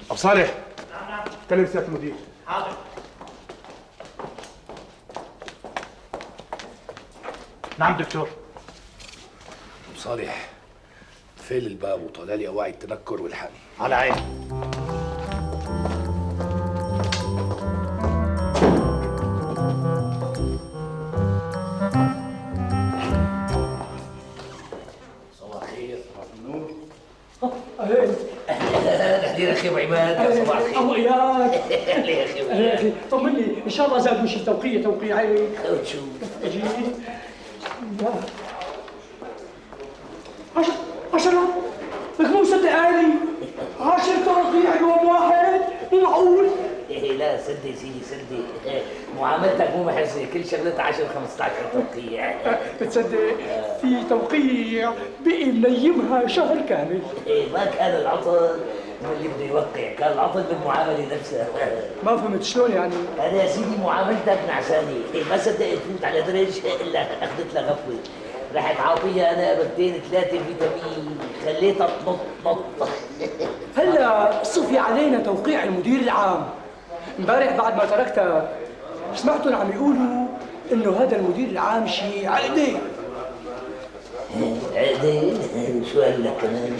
ابو صالح. نعم. كلم سياده المدير. حاضر. نعم دكتور. ابو صالح، فيل الباب وطلع لي اواعي التنكر والحقني. على عيني. صباح الخير. صباح النور. اهلا اهلا اخي ابو عماد. صباح الخير. ابو اياد. اهلا يا اخي ابو اهلا عماد. اخي، طمني ان شاء الله زادوا شي توقيعين. شو اجي 10 لك مو مصدق عيني 10 توقيع يوم واحد، مو معقول. إيه لا صدق يا سيدي صدق، معاملتك مو محرزه، كل شغلتها 10 15 توقيع. بتصدق في توقيع بقي منيمها شهر كامل. إيه ما كان العطل من اللي بده يوقع، كان العطل بالمعامله نفسها. ما فهمت شلون يعني؟ انا يا سيدي معاملتك نعسانه، إيه ما صدقت تفوت على درج الا اخذت لها غفوه، رحت عاطيها انا ابرتين 3 فيتامين خليتها تنط. هلا صفي علينا توقيع المدير العام. امبارح بعد ما تركتها سمعتهم عم يقولوا انه هذا المدير العام شيء عقدي، عقدي؟ شو قال لك كمان؟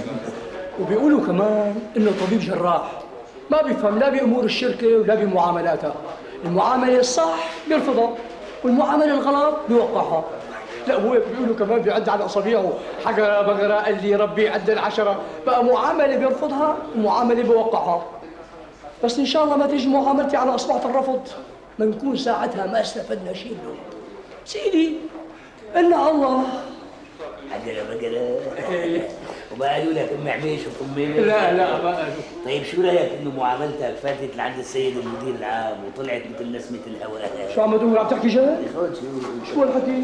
وبيقولوا كمان انه طبيب جراح ما بيفهم لا بامور الشركه ولا بمعاملاتها. المعامله الصح بيرفضها والمعامله الغلط بيوقعها. لا هو بيقولوا كمان بيعد على اصابعه حجره بقره، قال لي ربي عدل 10. بقى معامله بيرفضها ومعامله بيوقعها. بس ان شاء الله ما تيجي معاملتي على اصبعة الرفض، بنكون ساعتها ما استفدنا شيء منه. سيدي إلا الله. حجرة بقرة. وما قالوا لك ام عميش وطميش؟ لا ما قالوا. طيب شو رايك انه معاملتك فاتت لعند السيد المدير العام وطلعت مثل نسمة الهواء؟ شو عم تقول؟ عم تحكي جد؟ شو الحكي؟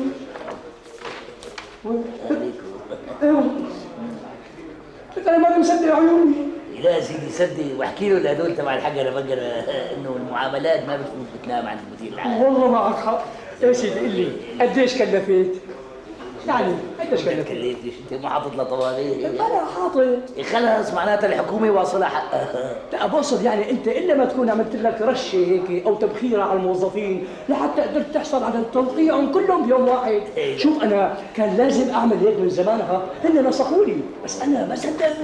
ايوه انا ما مصدق عيوني. لا سيدي صدق واحكي له لهدول تبع الحجرة بقرة انه المعاملات ما بتفوت بتنام عند المدير العام. والله معك حق. يا سيدي قل لي قديش كلفت؟ يعني قديش كلفت؟ كلفتش انت مو حاطط لها طوابير؟ انا حاطط. خلص معناتها الحكومة واصلها حقها. لا بقصد يعني انت الا ما تكون عملت لك رشه هيك او تبخيره على الموظفين لحتى قدرت تحصل على توقيعهم كلهم بيوم واحد. شوف انا كان لازم اعمل هيك من زمانها، هن نصحوني بس انا ما صدقت.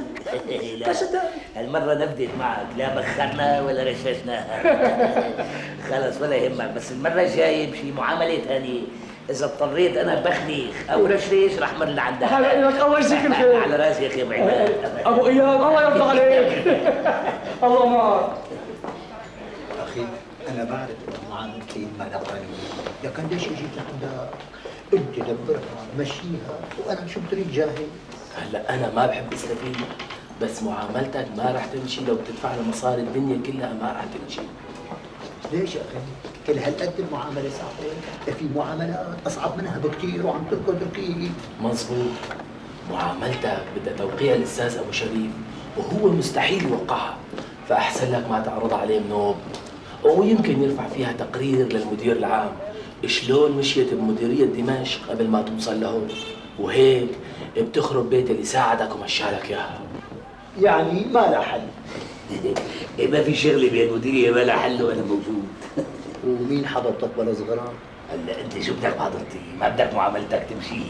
ما صدقت. هالمرة نبدت معك، لا بخرنا ولا رششنا. خلص ولا يهمك، بس المرة الجاية بشي معاملة ثانية إذا اضطريت أنا بخنيخ أو رشريش رح مر لعندك. هلا لك الله يجزيك الخير. على راسي يا أخي أبو عماد. أبو إياد الله يرضى عليك. الله معك. أخي أنا بعرف إنه معاملتي ما لها قانون، لكن ليش جيت لعندك؟ أنت دبرها مشيها وأنا شو بتريد جاهل؟ هلا انا ما بحب استفيد، بس معاملتك ما رح تمشي لو بتدفع لها مصاري الدنيا كلها ما رح تمشي. ليش يا أخي؟ كل هالقد المعاملة صعبة، في معاملات أصعب منها بكثير وعم تركض ركيب. مزبوط، معاملتك بدها توقيع الاستاذ ابو شريف وهو مستحيل يوقعها، فاحسن لك ما تعرض عليه منوب، ويمكن يرفع فيها تقرير للمدير العام شلون مشيت بمديرية دمشق قبل ما توصل لهون، وهيك بتخرب بيت اللي ساعدك ومشالك اياها. يعني ما لها حل. إيه ما في شغلة بهالمديرية ما لها حل وأنا موجود. ومين حضرتك بلا صغران؟ هلا أنت شو بدك بحضرتي؟ ما بدك معاملتك تمشي؟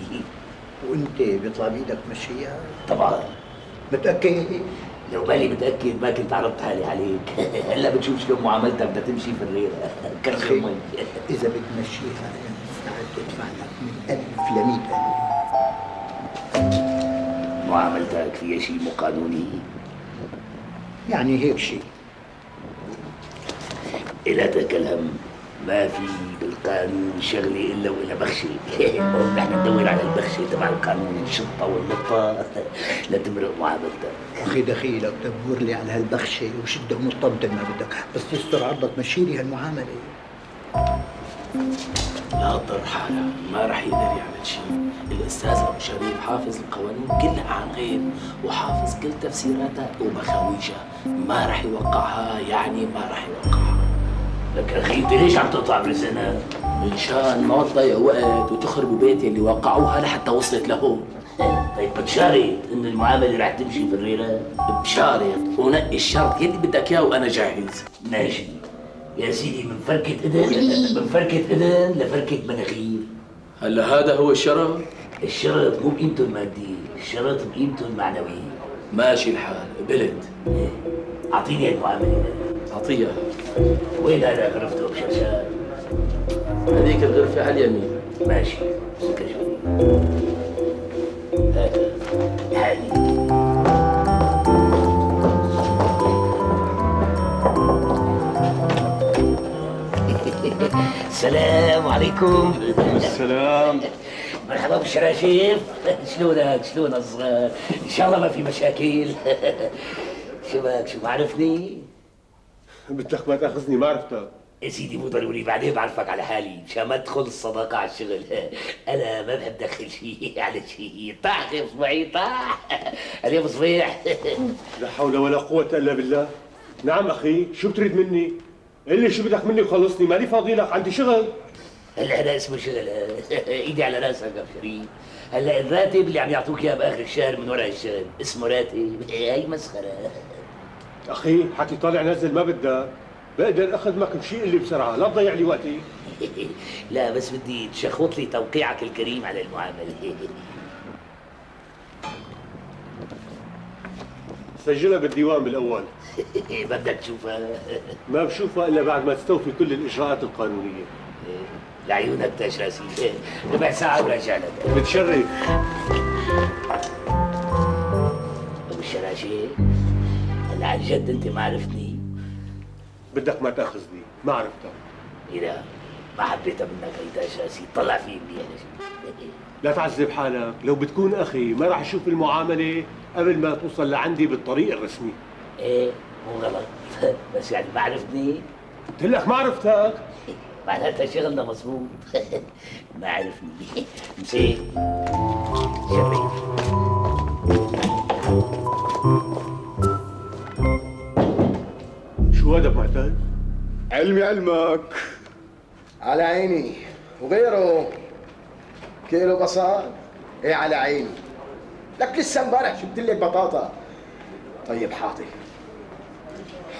وأنت بيطلع بإيدك مشيها؟ طبعا. متأكد؟ لو ماني متأكد ما كنت عرضت حالي عليك. هلا بتشوف شلون معاملتك بدها تمشي في الريرة. كرش أخي المي. إذا بتمشيها أنا مستعد أدفع لك من 1000 ل 100,000. معاملتك فيها شيء مو قانوني؟ يعني هيك شيء. لا تكلم، ما في بالقانون شغله الا والا بخشه. نحن ندور على البخشه تبع القانون، الشطه والنطه لتمرق معاملتك. اخي دخيلك دبر لي على هالبخشه وشده ونطه مثل ما بدك، بس تستر عرضك مشي لي هالمعامله. لا تضر حالك، ما رح يقدر يعمل شيء، الاستاذ ابو شريف حافظ القوانين كلها عن غير وحافظ كل تفسيراتها ومخاويشها، ما رح يوقعها يعني ما رح يوقعها. لك اخي انت ليش عم تقطع بلسانك؟ مشان ما تضيع وقت وتخربوا بيتي اللي وقعوها لحتى وصلت لهون. طيب بتشارط إنه المعاملة رح تمشي في الريرة؟ بشارط ونقي الشرط يلي بدك اياه وانا جاهز. ماشي يا سيدي، من فركة إذن من فركة إذن لفركة مناخير. هلا هذا هو الشرط؟ الشرط مو بقيمته المادية، الشرط بقيمته المعنوية. ماشي الحال، قبلت. إيه، أعطيني المعاملة. اعطيها. وين هذا غرفته بشاشات؟ هذيك الغرفة على اليمين. ماشي، سكر شوي. هذا حالي. السلام عليكم. السلام. مرحبا بالشراشيف. شلونك؟ شلون الصغار؟ ان شاء الله ما في مشاكل. شو بك؟ شو معرفني؟ بدك ما تاخذني، ما عرفتك. يا سيدي مو ضروري، بعدين بعرفك على حالي مشان ما تدخل الصداقة على الشغل. أنا ما بحب دخل شيء على شيء. طاح يا صبحي طاح. اليوم صبيح. لا حول ولا قوة إلا بالله. نعم أخي، شو بتريد مني؟ قل لي شو بدك مني وخلصني، مالي فاضي لك، عندي شغل. هلا هذا اسمه شغل. ايدي على راسك يا شريف. هلا الراتب اللي عم يعطوك اياه باخر الشهر من وراء الشغل اسمه راتب؟ هي مسخرة. أخي حكي طالع نازل ما بدك، بقدر أخذ معك بشيء اللي بسرعة، لا تضيع لي وقتي. لا بس بدي تشخط لي توقيعك الكريم على المعاملة. سجلها بالديوان بالأول. بدك تشوفها؟ ما بشوفها إلا بعد ما تستوفي كل الإجراءات القانونية. لعيونك تاج راسي. ربع ساعة وراجع لك. بتشرف. أبو الشراشي، هلا عن جد أنت ما عرفتني؟ بدك ما تاخذني، ما عرفتك. إذا ما حبيتها منك هي تاج راسي، طلع فيه منيح يا شيخ. لا تعذب حالك، لو بتكون أخي ما راح أشوف المعاملة قبل ما توصل لعندي بالطريق الرسمي. إيه مو غلط. بس يعني ما عرفتني؟ قلت لك ما عرفتك. معناتها شغلنا مظبوط. ما عرفني. مسيت. شريف. شو هذا بمعتز؟ علمي علمك. على عيني وغيره. كيلو بصل؟ ايه على عيني. لك لسه امبارح جبت لك بطاطا. طيب حاضر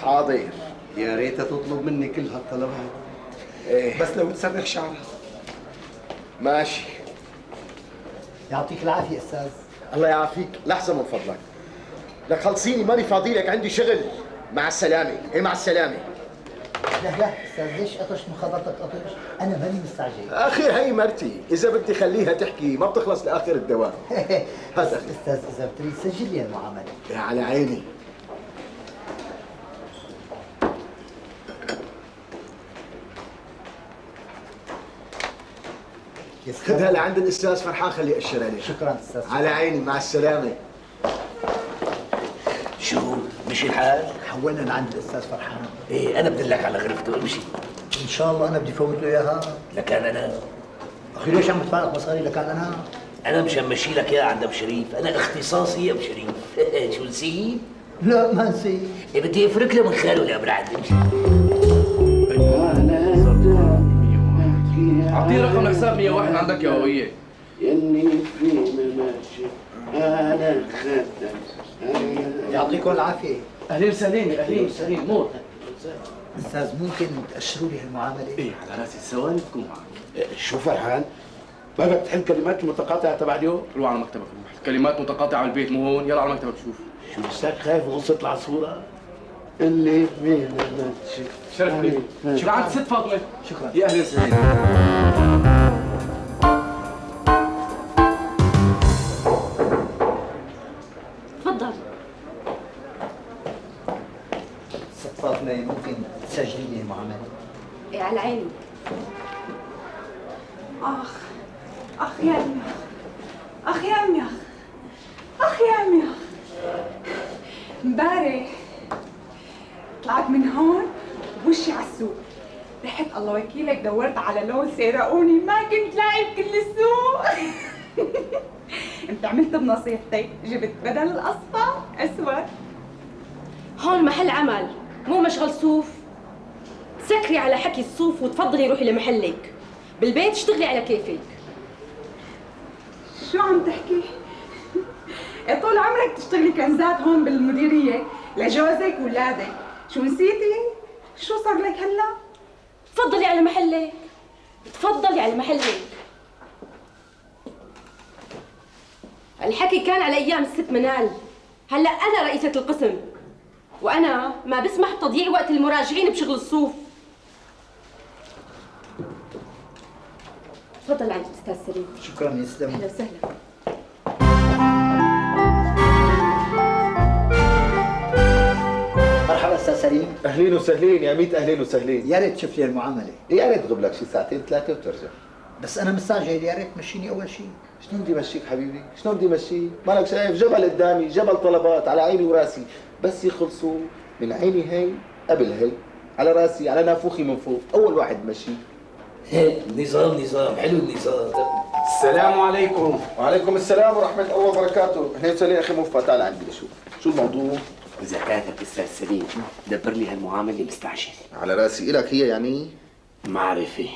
حاضر. يا ريتها تطلب مني كل هالطلبات. ايه بس لو تسرح شعرها. ماشي. يعطيك العافية أستاذ. الله يعافيك. لحظة من فضلك. لك خلصيني ماني فاضي لك، عندي شغل. مع السلامة. ايه مع السلامة. لا أستاذ، ليش قطش من خبرتك قطش؟ أنا ماني مستعجل. أخي هي مرتي، إذا بدي خليها تحكي ما بتخلص لآخر الدوام. هذا أستاذ إذا بتريد سجل لي المعاملة. يا على عيني. خذها لعند الأستاذ فرحان خليه يأشر عليك. شكرا أستاذ. على عيني، مع السلامة. شو مشي الحال؟ حولنا لعند الأستاذ فرحان. ايه انا بدلك على غرفته، امشي. إن شاء الله أنا بدي فوت له إياها. لكان انا أخي ليش عم تفارق مصاري لكان أنا مشان مشي لك اياه عند ابو شريف، انا اختصاصي ابو شريف. شو نسيت؟ لا ما نسيت. إيه بدي افرك له من خاله لابرعد. امشي. اعطيه رقم الحساب 101 عندك يا هوية. يلي في مماشي انا خدم. يعطيكم العافية. اهلين وسهلين اهلين وسهلين موت. أستاذ ممكن تأشروا لي هالمعاملة؟ ايه على راسي ثواني بكون معك. شو فرحان؟ ما بدك تحل كلمات المتقاطعة تبع اليوم؟ روح على مكتبك روح. كلمات متقاطعة على البيت مو هون، يلا على مكتبك شوف. شو لساك خايف غصة العصفورة؟ اللي في مماشي. شرف لي. شو عند ست فاطمة؟ شكرا. يا اهلا وسهلا. تفضل. ست فاطمة ممكن تسجلي لي المعاملة؟ إيه على عيني. أخ يا أمي، أخ يا أمي، أخ يا أمي. امبارح طلعت من هون وشي على السوق، رحت الله وكيلك دورت على لون سرقوني، ما كنت لاقي بكل السوق. انت عملت بنصيحتك، جبت بدل الأصفر أسود. هون محل عمل مو مشغل صوف. سكري على حكي الصوف وتفضلي روحي لمحلك. بالبيت اشتغلي على كيفك. شو عم تحكي؟ طول عمرك تشتغلي كنزات هون بالمديريه لجوزك واولادك، شو نسيتي؟ شو صار لك هلا؟ تفضلي على محلك، تفضلي على محلك. الحكي كان على ايام الست منال، هلا انا رئيسة القسم، وانا ما بسمح بتضييع وقت المراجعين بشغل الصوف. تفضل عندك استاذ سليم. شكرا يا سلام. اهلا وسهلا. مرحبا استاذ سليم. اهلين وسهلين يا ميت، اهلين وسهلين. يا ريت تشوف لي المعامله. يا ريت تغيب لك شي ساعتين ثلاثه وترجع. بس انا مستعجل، يا ريت تمشيني اول شيء. شلون بدي امشيك حبيبي؟ شلون بدي امشيك؟ مالك شايف جبل قدامي، جبل طلبات على عيني وراسي، بس يخلصوا من عيني هي قبل هي، على راسي على نافوخي من فوق، اول واحد بمشي. نظام حلو النظام. السلام عليكم. وعليكم السلام ورحمه الله وبركاته. اهلين وسهلين اخي موفى، تعال عندي لشوف شو الموضوع. زكاتك استاذ سليم، دبر لي هالمعامله مستعجل. على راسي، الك هي يعني معرفه.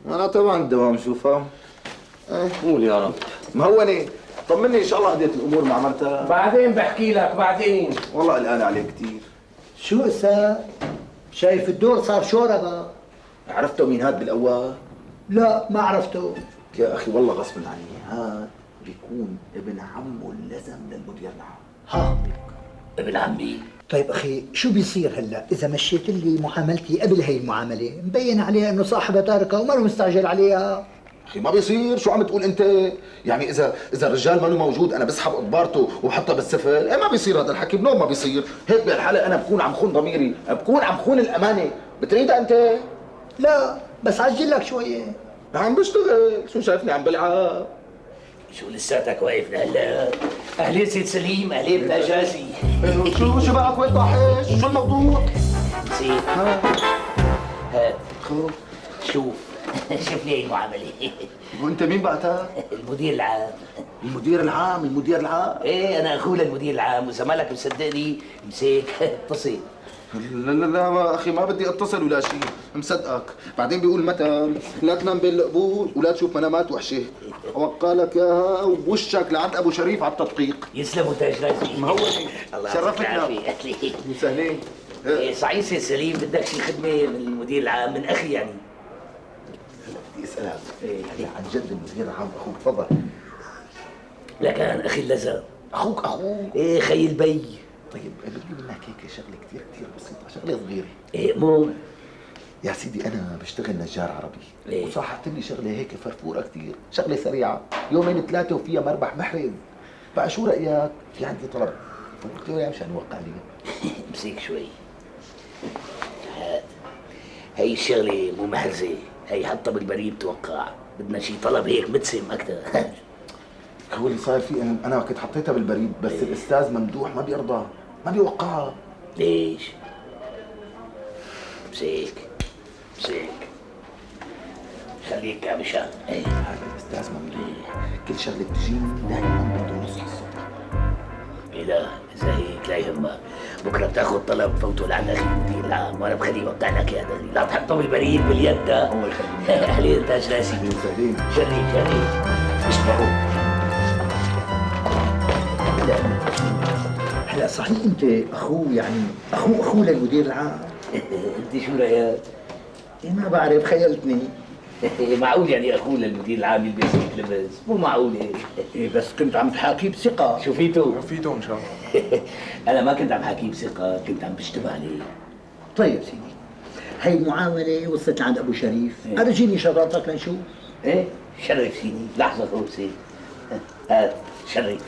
انا طبعا الدوام شوفها. قول يا رب. مهوني، طمني ان شاء الله هديت الامور مع مرتها. بعدين بحكي لك بعدين. والله قلقان عليك كثير. شو استاذ؟ شايف الدور صار شوربه. عرفتوا مين هاد بالاول؟ لا ما عرفته. يا اخي والله غصب عني، هاد بيكون ابن عمه اللزم للمدير العام. ها ابن عمي. طيب اخي شو بيصير هلا اذا مشيت لي معاملتي قبل هي المعامله؟ مبين عليها انه صاحبها تاركه وما له مستعجل عليها. اخي ما بيصير، شو عم تقول انت؟ يعني اذا الرجال ما له موجود انا بسحب اخبارته وبحطها بالسفل؟ ايه ما بيصير هذا الحكي، بنوم ما بيصير، هيك بهالحاله انا بكون عم خون ضميري، بكون عم خون الامانه، بتريدها انت؟ لا بس عجل لك شويه. عم بشتغل، شو شايفني عم بلعب؟ شو لساتك واقف لهلا؟ اهلين سيد سليم، اهلين بالاجازي. شو بقى وين طاحش؟ شو الموضوع؟ نسيت. هات شوف شوف لي المعامله. وانت مين بقى؟ المدير العام. المدير العام؟ ايه انا اخوه للمدير العام، واذا مالك مصدقني امسك اتصل. لا اخي ما بدي اتصل ولا شيء، مصدقك، بعدين بيقول مثل لا تنام بين القبور ولا تشوف منامات وحشه، وقالك اياها وبوشك لعند ابو شريف على التدقيق. يسلموا تاج راسي. ما هو الله شرفتنا. مسهلين. صحيح سيد سليم، بدك شي خدمه من المدير العام من اخي يعني؟ بدي اسالك يعني عن جد المدير العام اخوك، تفضل. لكن اخي اللزم. اخوك ايه خي البي. طيب بدي منك هيك شغله كثير بسيطه، شغله صغيره. ايه مو يا سيدي انا بشتغل نجار عربي. ليه؟ وصححت لي شغله هيك فرفوره كثير، شغله سريعه، يومين ثلاثه وفيها مربح محرز. بقى شو رايك؟ في عندي طلب، فقلت له مشان نوقع لي. امسك شوي. هي الشغله مو محرزه، هي حطها بالبريد توقع، بدنا شي طلب هيك متسم اكثر. هو اللي صاير فيه انا كنت حطيتها بالبريد، بس الاستاذ ممدوح ما بيرضى، ما بيوقعها. ليش؟ امسك خليك يا مشان. هذا الاستاذ ممدوح كل شغله بتجيني دائما بده نص حصه. ايه لا اذا هيك لا يهمك، بكره بتاخذ طلب فوته لعند اخي المدير العام وانا بخليه يوقع لك يا دغري، لا تحطه بالبريد باليد. الله يخليك. اهلين تاج راسي. مسهلين. جريت اشبعوا. هلا صحيح انت اخوه، يعني اخوه للمدير العام؟ انت شو رايك؟ ما بعرف، خيلتني. معقول يعني اخوه للمدير العام يلبس هيك لبس؟ مو معقول إيه بس كنت عم تحاكيه بثقه. شو فيتو؟ فيتو ان شاء الله. انا ما كنت عم حكيه بثقه، كنت عم بشتبه عليه. طيب سيدي، هي المعامله وصلت لعند ابو شريف، ارجيني شغلاتك لنشوف. ايه شرف سيدي، لحظه فوزي. هات شرف.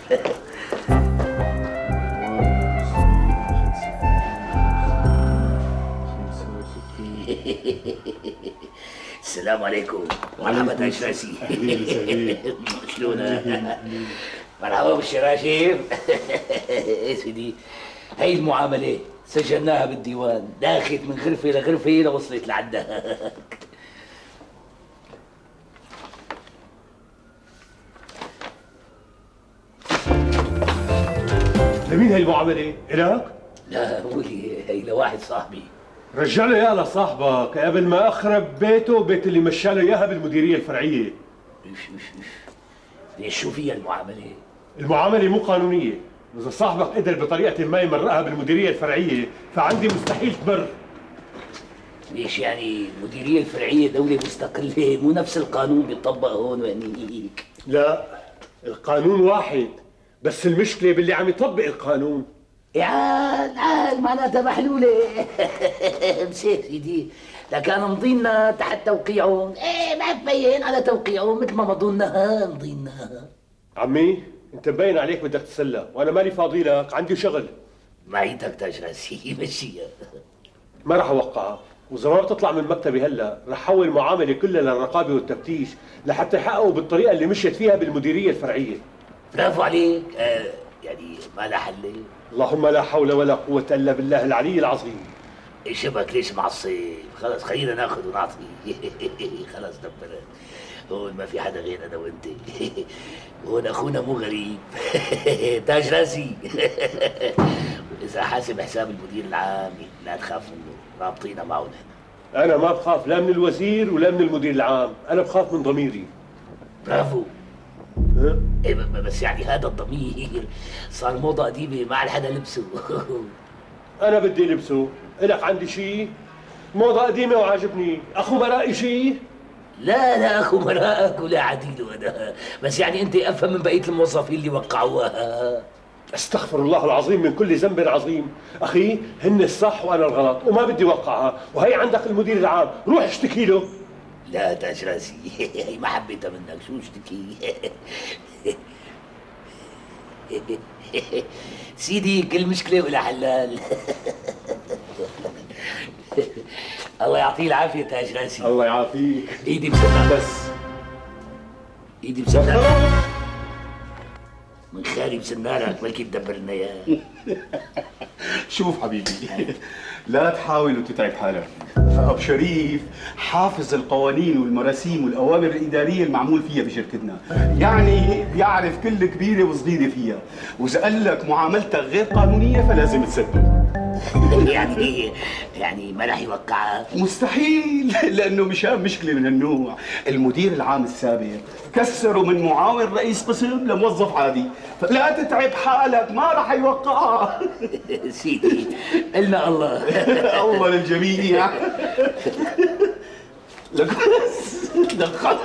السلام عليكم. مرحبا تاج راسي. شلونك؟ مرحبا بالشراشيب. ايه سيدي، هي المعامله سجلناها بالديوان، داخت من غرفه لغرفه لوصلت لعندك. لمين هي المعامله؟ إلك؟ لا قولي هي لواحد صاحبي. رجع له اياها لصاحبك قبل ما اخرب بيته وبيت اللي مشى له اياها بالمديريه الفرعيه. ليش شو فيها المعامله؟ المعامله مو قانونيه، اذا صاحبك قدر بطريقه ما يمرقها بالمديريه الفرعيه فعندي مستحيل تمر. ليش يعني المديريه الفرعيه دوله مستقله، مو نفس القانون بيطبق هون وهنيك؟ لا، القانون واحد، بس المشكله باللي عم يطبق القانون. عال معناتها محلوله. مسيت سيدي، لكان مضينا تحت توقيعهم، ما تبين على توقيعهم مثل ما مضونها مضينا. عمي انت مبين عليك بدك تتسلى، وانا مالي فاضي لك، عندي شغل. معيتك تاج راسي مشيها. ما راح اوقعها، واذا ما بتطلع من مكتبي هلا راح حول المعامله كلها للرقابه والتفتيش لحتى يحققوا بالطريقه اللي مشيت فيها بالمديريه الفرعيه. برافو عليك. يعني ما لها حل. اللهم لا حول ولا قوه الا بالله العلي العظيم. شبك ليش معصب؟ خلص خلينا ناخذ ونعطي. خلص دبرت. هون ما في حدا غير انا وانت. هون اخونا مو غريب. تاج راسي. واذا حاسب حساب المدير العام لا تخاف منه، رابطينا معه نحن. انا ما بخاف لا من الوزير ولا من المدير العام، انا بخاف من ضميري. برافو. إيه بس يعني هذا الضمير صار موضة قديمة ما عاد حدا لبسه. انا بدي لبسه، الك عندي شيء؟ موضة قديمة وعاجبني، اخو مرائي شيء؟ لا اخو مرائك ولا عديله انا، بس يعني انت افهم من بقية الموظفين اللي وقعوها. استغفر الله العظيم من كل ذنب عظيم، اخي هن الصح وانا الغلط وما بدي وقعها، وهي عندك المدير العام، روح اشتكي له. لا تاج راسي، هي ما حبيتها منك، شو اشتكي؟ سيدي كل مشكلة ولا حلال. الله يعطيه العافية تاج راسي. الله يعافيك. ايدي مسنانة بس ايدي مسنانة من خالي مسنانك بلكي تدبر لنا اياه. شوف حبيبي، لا تحاول وتتعب حالك. أبو شريف حافظ القوانين والمراسيم والأوامر الإدارية المعمول فيها بشركتنا، يعني بيعرف كل كبيرة وصغيرة فيها، وإذا قال لك معاملتك غير قانونية فلازم تصدق. يعني ما رح يوقعها؟ مستحيل، لأنه مشان مشكلة من هالنوع، المدير العام السابق كسره من معاون رئيس قسم لموظف عادي، فلا تتعب حالك ما رح يوقعها. سيدي قلنا الله. الله للجميع. لك بس دخلت.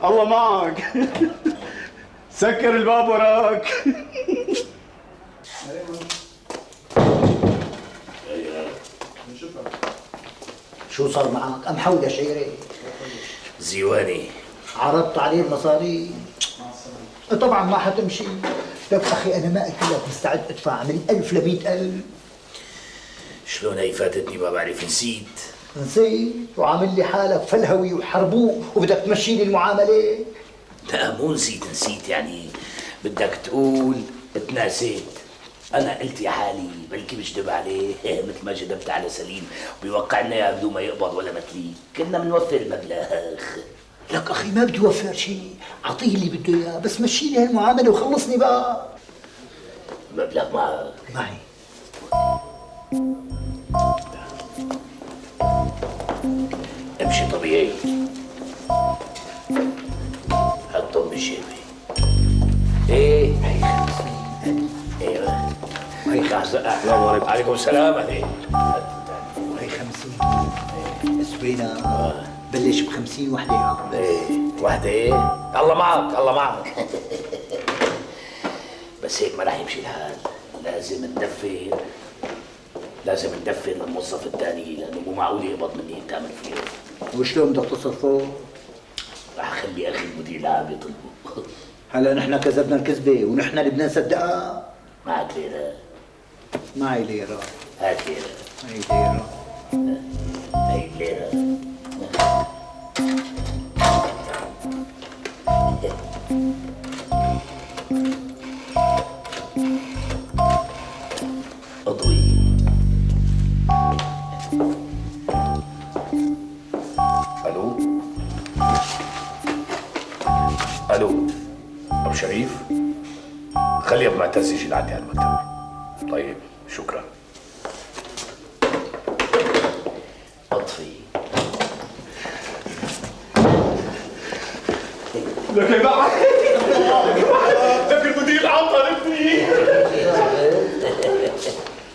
الله معك. سكر الباب وراك. شو صار معك؟ أم حول يا شيري؟ زيواني عرضت عليه المصاري؟ طبعا ما حتمشي. لك أخي أنا ما قلت لك مستعد أدفع من 1000 ل 100,000. شلون هي فاتتني ما بعرف، نسيت. نسيت وعامل لي حالك فلهوي وحربوك وبدك تمشي لي المعاملة؟ لا مو نسيت يعني بدك تقول تناسيت. انا قلت يا حالي بلكي بجدب عليه مثل ما جدبت على سليم وبيوقع لنا اياه بدون ما يقبض ولا متلي، كنا بنوفر المبلغ. لك اخي ما بدي اوفر شيء، اعطيه اللي بده اياه بس مشي لي هالمعامله وخلصني بقى. المبلغ معك؟ معي. امشي طبيعي، حطهم بجيبي. ايه ايوه هي 5. السلام عليكم. وعليكم السلام. هي 50 سوينا. بلش ب50 وحده. وحده ايه؟ الله معك الله معك. بس هيك ما راح يمشي الحال، لازم ندفن الموظف الثاني لانه مو معقول يقبض مني يتعمل فيه. وشلون بدك تصرفه؟ راح اخلي اخي المدير العام يطلبه. هلا نحن كذبنا الكذبه ونحن اللي بدنا نصدقها. معك ليره؟ معي ليره. هات ليره. هي ليره. هي ليره. اضوي. الو ابو شريف، خلي ابو معتز يجي لعندي على المكتب. طيب شكرا. اطفي. لك بعد لك المدير العام طالبني.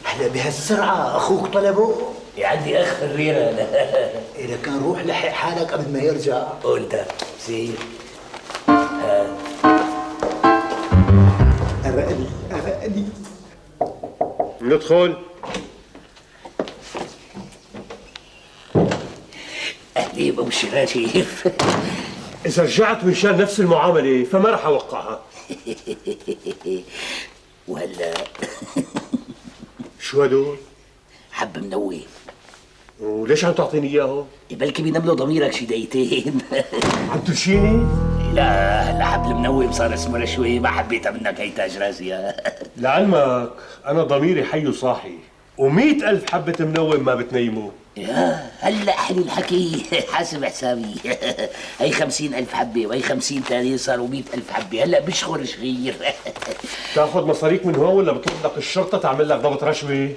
هلا بهالسرعة أخوك طلبه؟ عندي أخ فريرة أنا. إذا كان روح لحق حالك قبل ما يرجع. قلت سير. أرقني ندخل. أهلي أبو شراشيف. إذا رجعت من شان نفس المعاملة فما رح أوقعها. وهلا شو هدول؟ حب منوي. وليش عم تعطيني إياهم؟ بلكي بينملوا ضميرك شي دقيقتين. عم ترشيني؟ لا هلا حبل منوم صار اسمر شوي، ما حبيتها منك هي تاج راسي. لعلمك أنا ضميري حي وصاحي، و100,000 حبة منوم ما بتنيموا. يا هلا حلو الحكي. حاسب حسابي. هي 50,000 حبة وهي 50 ثانية صاروا 100,000 حبة، هلا بشخر شغير. تاخذ مصاريك من هون ولا بطلب لك الشرطة تعمل لك ضبط رشوة؟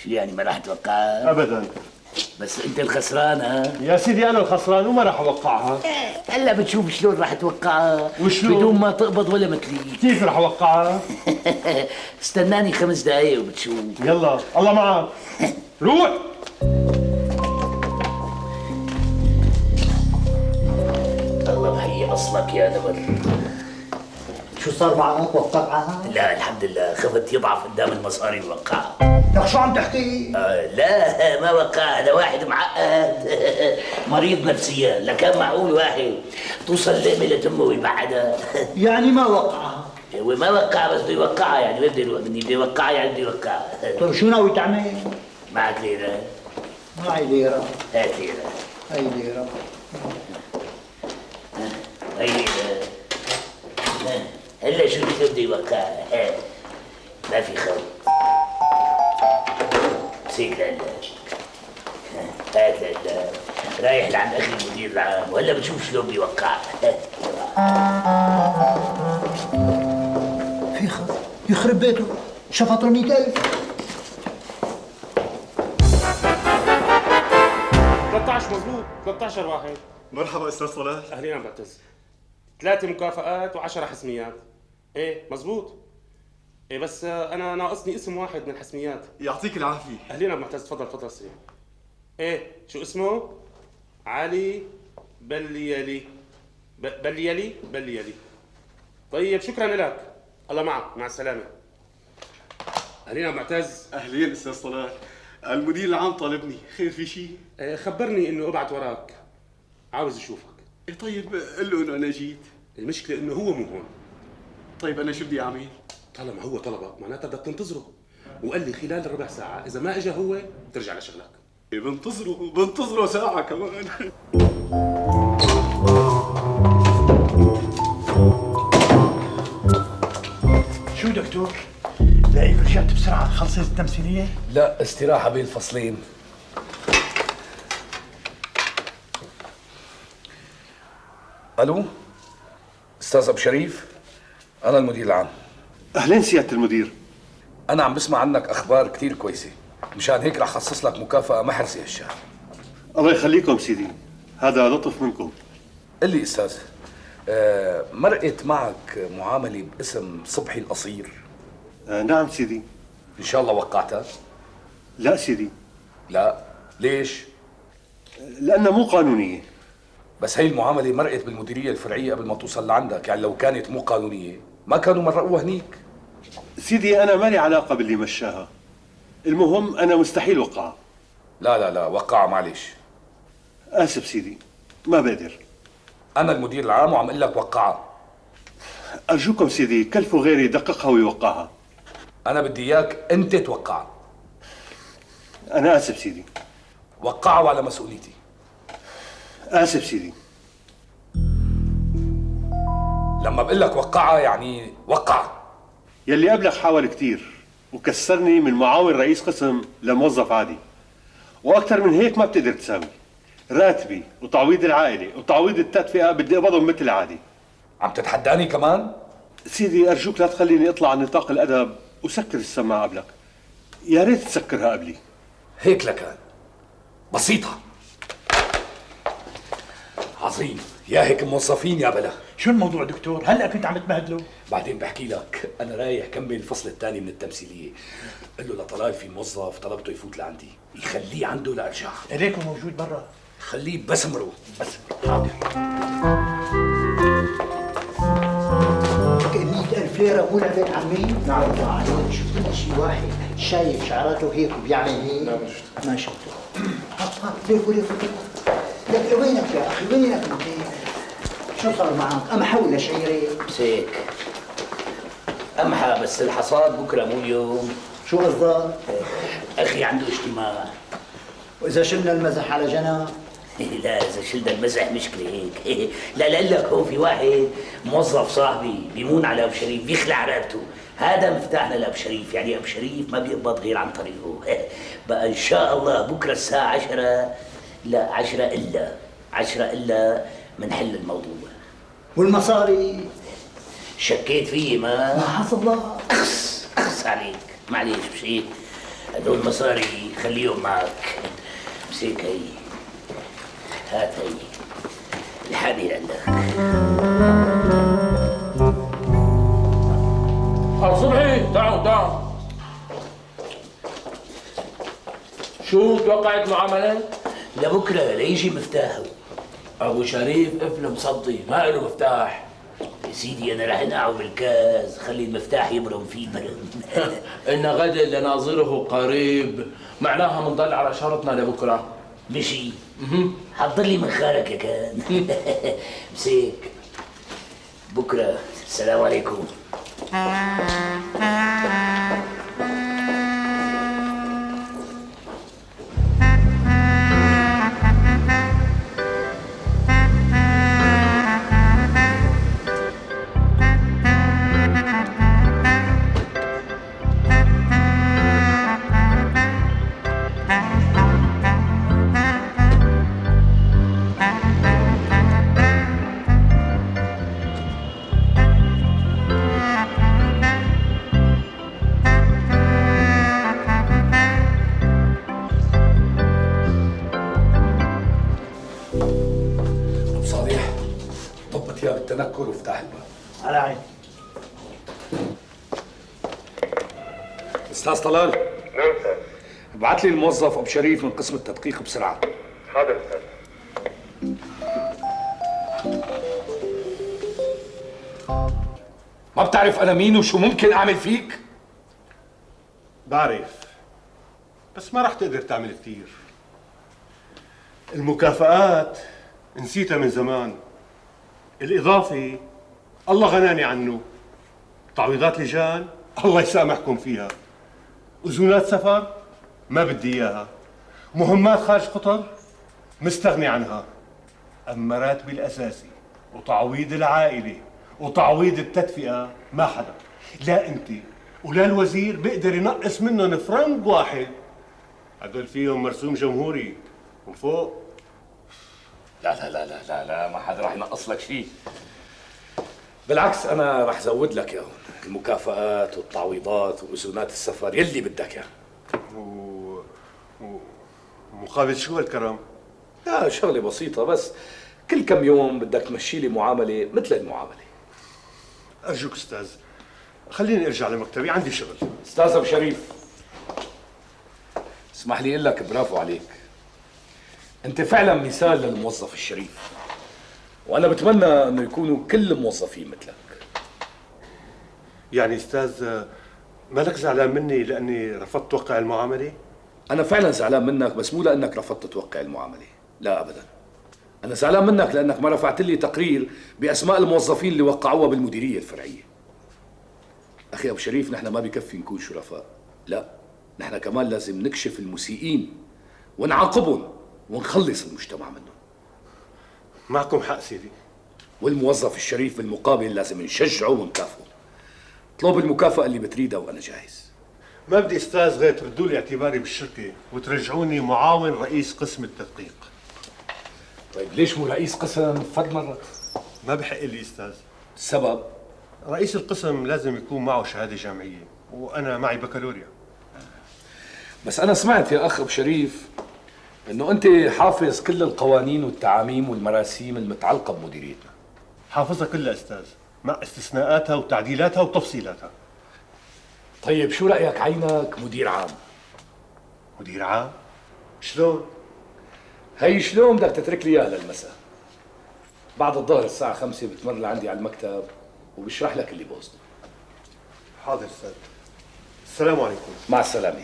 شو يعني ما راح توقعها؟ أبداً. بس أنت الخسران. ها؟ يا سيدي أنا الخسران وما راح أوقعها. هلا بتشوف شلون راح توقعها. وشلون؟ بدون ما تقبض ولا مكليك. كيف راح أوقعها؟ استناني 5 دقايق وبتشوف. يلا الله معك. روح. الله محيي أصلك يا نمر. شو صار معك؟ وقعها؟ لا الحمد لله، خفت يضعف قدام المصاري ووقعها. لك شو عم تحكي؟ لا ما وقع، هذا واحد معقد. مريض نفسيا، لكان معقول واحد توصل لقمة لتمه ويبعدها. يعني ما وقعها؟ وما وقع بس بده يوقعها، يعني وين بده يروح مني؟ بده يوقعها يعني بده يوقعها. طيب شو ناوي تعمل؟ معك ليرة؟ معي ليرة. هات ليرة. هي ليرة. هي ليرة. هلا شو بده يوقعها؟ ما في خوف. سيك لله. هات لله. رايح لعند اخي المدير العام وهلا بتشوف شلون بيوقعها. في خف يخرب بيته شفط 100,000. 13 مظبوط. 13 واحد. مرحبا استاذ صلاح. اهلين عم بعتز. 3 مكافآت و10 حسميات. ايه مظبوط. ايه بس انا ناقصني اسم واحد من الحسميات. يعطيك العافيه. اهلين عم معتز. تفضل تفضل سليم. ايه شو اسمه؟ علي بليالي. بليالي. طيب شكرا لك. الله معك، مع السلامه. اهلين عم معتز. اهلين استاذ صلاح. المدير العام طالبني، خير في شيء؟ خبرني انه ابعت وراك، عاوز اشوفك. طيب قل له انه انا جيت. المشكله انه هو مو هون. طيب انا شو بدي اعمل؟ طالما هو طلبك معناتها بدك تنتظره، وقال لي خلال ربع ساعه اذا ما اجى هو ترجع لشغلك. بنتظره ساعه كمان. شو دكتور؟ لاقيك رجعت بسرعة، خلصت التمثيلية؟ لا استراحة بين الفصلين. الو استاذ ابو شريف، انا المدير العام. اهلين سيادة المدير. انا عم بسمع عنك اخبار كثير كويسة، مشان هيك رح خصص لك مكافأة محرزة هالشهر. الله يخليكم سيدي، هذا لطف منكم. قل لي استاذ، مرقت معك معاملة باسم صبحي القصير؟ نعم سيدي. ان شاء الله وقعتها؟ لا سيدي. لا، ليش؟ لأنها مو قانونية. بس هي المعاملة مرقت بالمديرية الفرعية قبل ما توصل لعندك، يعني لو كانت مو قانونية ما كانوا مرقوها هنيك. سيدي أنا مالي علاقة باللي مشاها، المهم أنا مستحيل وقعها. لا وقعها معلش. آسف سيدي، ما بقدر. أنا المدير العام وعم أقول لك وقعها. أرجوكم سيدي كلفوا غيري يدققها ويوقعها. أنا بدي إياك أنت توقعها. أنا آسف سيدي. وقعها وعلى مسؤوليتي. آسف سيدي. لما بقول لك وقعها يعني وقعها. يلي قبلك حاول كتير وكسرني من معاون رئيس قسم لموظف عادي، وأكثر من هيك ما بتقدر تساوي. راتبي وتعويض العائلة وتعويض التدفئة بدي أقبضهم مثل العادي. عم تتحداني كمان؟ سيدي أرجوك لا تخليني أطلع عن نطاق الأدب وسكر السماعة قبلك. يا ريت تسكرها قبلي. هيك لكان بسيطة. عظيم، يا هيك موظفين يا بلا. شو الموضوع دكتور؟ هلا كنت عم تبهدله؟ بعدين بحكي لك، انا رايح كمل الفصل الثاني من التمثيليه. قل له لطلال في موظف طلبته يفوت لعندي، يخليه عنده لارجع. اليكم موجود برا. خليه بسمره. حاضر. 100,000 ليرة مو لعبة عمي؟ نعم. عليك شفت لنا شيء واحد شايف شعراته هيك وبيعمل هيك؟ لا ما شفته. ليكو ليك وينك يا اخي؟ وينك انت؟ شو صار معك؟ أم حول لشعيري؟ مسيك أمحى، بس الحصاد بكره مو اليوم. شو قصدك؟ أخي عنده اجتماع. وإذا شلنا المزح على جنب؟ لا إذا شلنا المزح مشكلة هيك. لا لقول لك هو في واحد موظف صاحبي بيمون على أبو شريف بيخلع رقبته، هذا مفتاحنا لأبو شريف، يعني أبو شريف ما بيقبض غير عن طريقه. بقى إن شاء الله بكره الساعة 10، لا 10 إلا منحل الموضوع. والمصاري؟ شكيت فيه ما حصل الله. أخس عليك، معليش مشيت. هدول المصاري خليهم معك. مسيك هي، هات هي الحقني عندك. صبحي تعالوا. شو توقعت معاملة؟ لبكره ليجي مفتاحه. ابو شريف قفل مصدي، ما له مفتاح. يا سيدي انا رح انقعه بالكاس، خلي المفتاح يبرم فيه برم. ان غدا لناظره قريب، معناها منضل على شرطنا لبكره. مشي. حضر لي منخارك يا كان. مسيك بكره. السلام عليكم. بالتنكر وافتح الباب. على عيني. استاذ طلال. نعم استاذ. ابعث لي الموظف ابو شريف من قسم التدقيق بسرعه. حاضر استاذ. ما بتعرف انا مين وشو ممكن اعمل فيك؟ بعرف، بس ما رح تقدر تعمل كثير. المكافآت نسيتها من زمان. الإضافي الله غناني عنه. تعويضات لجان الله يسامحكم فيها. أذونات سفر ما بدي إياها. مهمات خارج قطر مستغني عنها. أما راتبي الأساسي وتعويض العائلة وتعويض التدفئة ما حدا، لا أنت ولا الوزير بيقدر ينقص منهم فرنك واحد. هدول فيهم مرسوم جمهوري وفوق. لا لا لا لا لا لا، ما حدا رح ينقص لك شيء. بالعكس انا رح زود لك اياهم، المكافآت والتعويضات واذونات السفر يلي بدك اياه. مقابل شو هالكرم؟ لا شغله بسيطه، بس كل كم يوم بدك تمشي لي معامله مثل المعامله. ارجوك استاذ خليني ارجع لمكتبي، عندي شغل. استاذ ابو شريف، اسمح لي اقول لك برافو عليك. انت فعلا مثال للموظف الشريف، وانا بتمنى انه يكونوا كل الموظفين مثلك. يعني استاذ مالك زعلان مني لاني رفضت توقع المعامله؟ انا فعلا زعلان منك، بس مو لانك رفضت توقع المعامله، لا ابدا. انا زعلان منك لانك ما رفعت لي تقرير باسماء الموظفين اللي وقعوها بالمديريه الفرعيه. اخي ابو شريف، نحن ما بكفي نكون شرفاء، لا نحن كمان لازم نكشف المسيئين ونعاقبهم ونخلص المجتمع منهم. معكم حق سيدي. والموظف الشريف بالمقابل لازم نشجعه ونكافئه. اطلب المكافأة اللي بتريدها وانا جاهز. ما بدي استاذ غير تردوا لي اعتباري بالشركه وترجعوني معاون رئيس قسم التدقيق. طيب ليش مو رئيس قسم فضل مرة؟ ما بحق لي استاذ. السبب؟ رئيس القسم لازم يكون معه شهاده جامعيه وانا معي بكالوريا. بس انا سمعت يا اخ ابو شريف انه انت حافظ كل القوانين والتعاميم والمراسيم المتعلقه بمديريتنا. حافظها كلها استاذ، مع استثناءاتها وتعديلاتها وتفصيلاتها. طيب شو رأيك عينك مدير عام؟ مدير عام؟ شلون؟ هي شلون بدك تترك لي اياها للمساء. بعد الظهر الساعة 5 بتمر لعندي على المكتب وبشرح لك اللي بقصده. حاضر استاذ. السلام عليكم. مع السلامة.